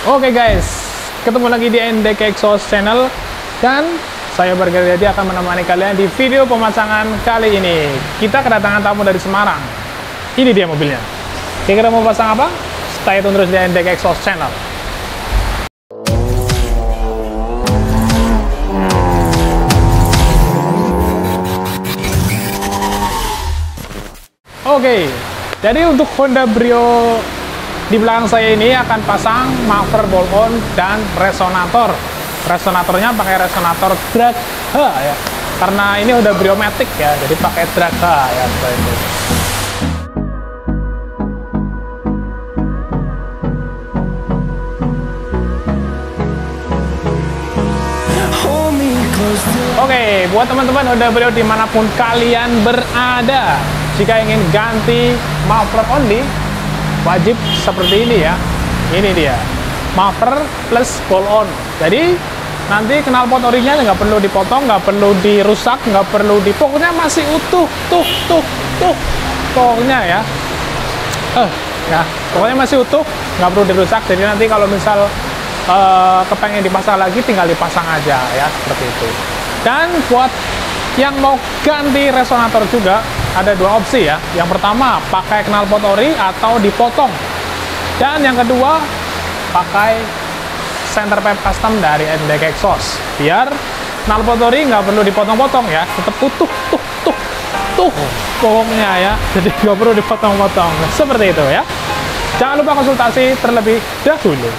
Oke guys, ketemu lagi di NDK Exhaust Channel dan saya Burger Yadi akan menemani kalian di video pemasangan kali ini. Kita kedatangan tamu dari Semarang. Ini dia mobilnya. Kira-kira mau pasang apa? Stay tune terus di NDK Exhaust Channel. Oke, jadi untuk Honda Brio di belakang saya ini akan pasang muffler bolt-on dan resonator. Resonatornya pakai resonator drag H ya, karena ini udah Brio-matic ya, jadi pakai drag H ya seperti itu. Oke, buat teman-teman Honda Brio dimanapun kalian berada, jika ingin ganti muffler only, wajib seperti ini ya. Ini dia muffler plus bolt-on. Jadi nanti knalpot orinya nggak perlu dipotong, nggak perlu dirusak, nggak perlu pokoknya masih utuh tuh pokoknya ya. Ya pokoknya masih utuh, nggak perlu dirusak. Jadi nanti kalau misal kepengen dipasang lagi tinggal dipasang aja ya, seperti itu. Dan buat yang mau ganti resonator juga ada dua opsi ya. Yang pertama pakai knalpot ori atau dipotong, dan yang kedua pakai center pipe custom dari NDK Exhaust, biar knalpot ori nggak perlu dipotong-potong ya, tetap utuh tuh pokoknya ya, jadi nggak perlu dipotong-potong seperti itu ya. Jangan lupa konsultasi terlebih dahulu.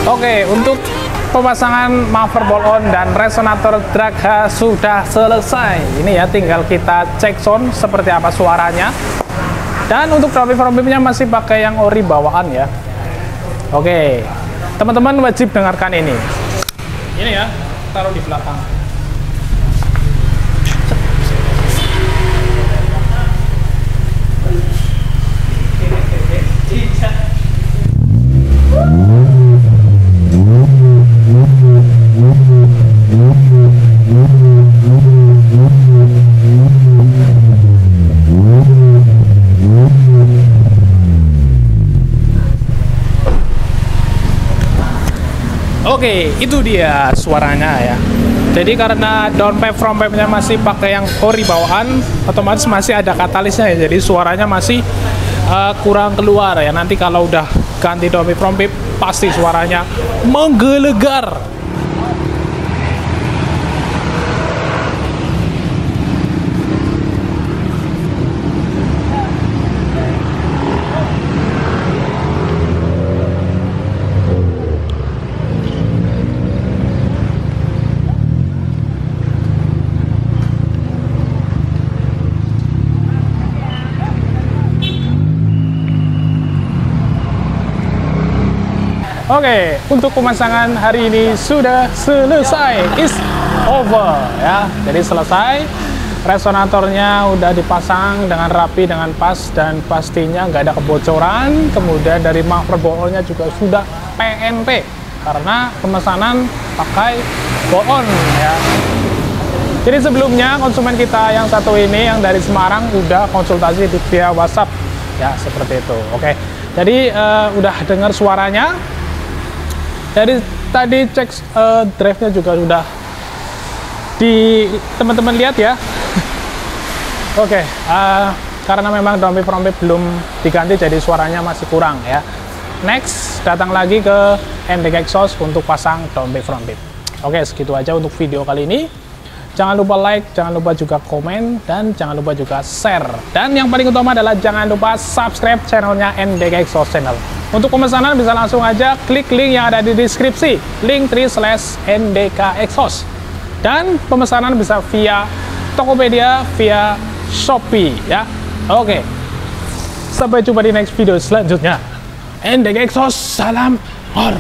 Oke, untuk pemasangan muffler bolt-on dan resonator drag H sudah selesai. Ini ya, tinggal kita cek sound seperti apa suaranya. Dan untuk frame-nya masih pakai yang ori bawaan ya. Oke, teman-teman wajib dengarkan ini. Ini ya, taruh di belakang. Oke, itu dia suaranya ya. Jadi karena downpipe front pipe-nya masih pakai yang ori bawaan, otomatis masih ada katalisnya ya. Jadi suaranya masih kurang keluar ya. Nanti kalau udah ganti downpipe front pipe, pasti suaranya menggelegar. Oke, untuk pemasangan hari ini sudah selesai, is over ya. Jadi selesai, resonatornya udah dipasang dengan rapi, dengan pas, dan pastinya nggak ada kebocoran. Kemudian dari muffler bolt-onnya juga sudah PNP karena pemesanan pakai bolt-on ya. Jadi sebelumnya konsumen kita yang satu ini yang dari Semarang udah konsultasi via WhatsApp ya, seperti itu. Oke, jadi udah dengar suaranya. Jadi tadi cek drive-nya juga sudah teman-teman lihat ya. Oke, karena memang downpipe front pipe belum diganti, jadi suaranya masih kurang ya. Next, datang lagi ke NDK Exhaust untuk pasang downpipe front pipe. Oke, segitu aja untuk video kali ini. Jangan lupa like, jangan lupa juga komen, dan jangan lupa juga share. Dan yang paling utama adalah jangan lupa subscribe channelnya NDK Exhaust Channel. Untuk pemesanan bisa langsung aja klik link yang ada di deskripsi, linktree/NDK Exhaust. Dan pemesanan bisa via Tokopedia, via Shopee ya. Oke. Sampai jumpa di next video selanjutnya. NDK Exhaust, salam or.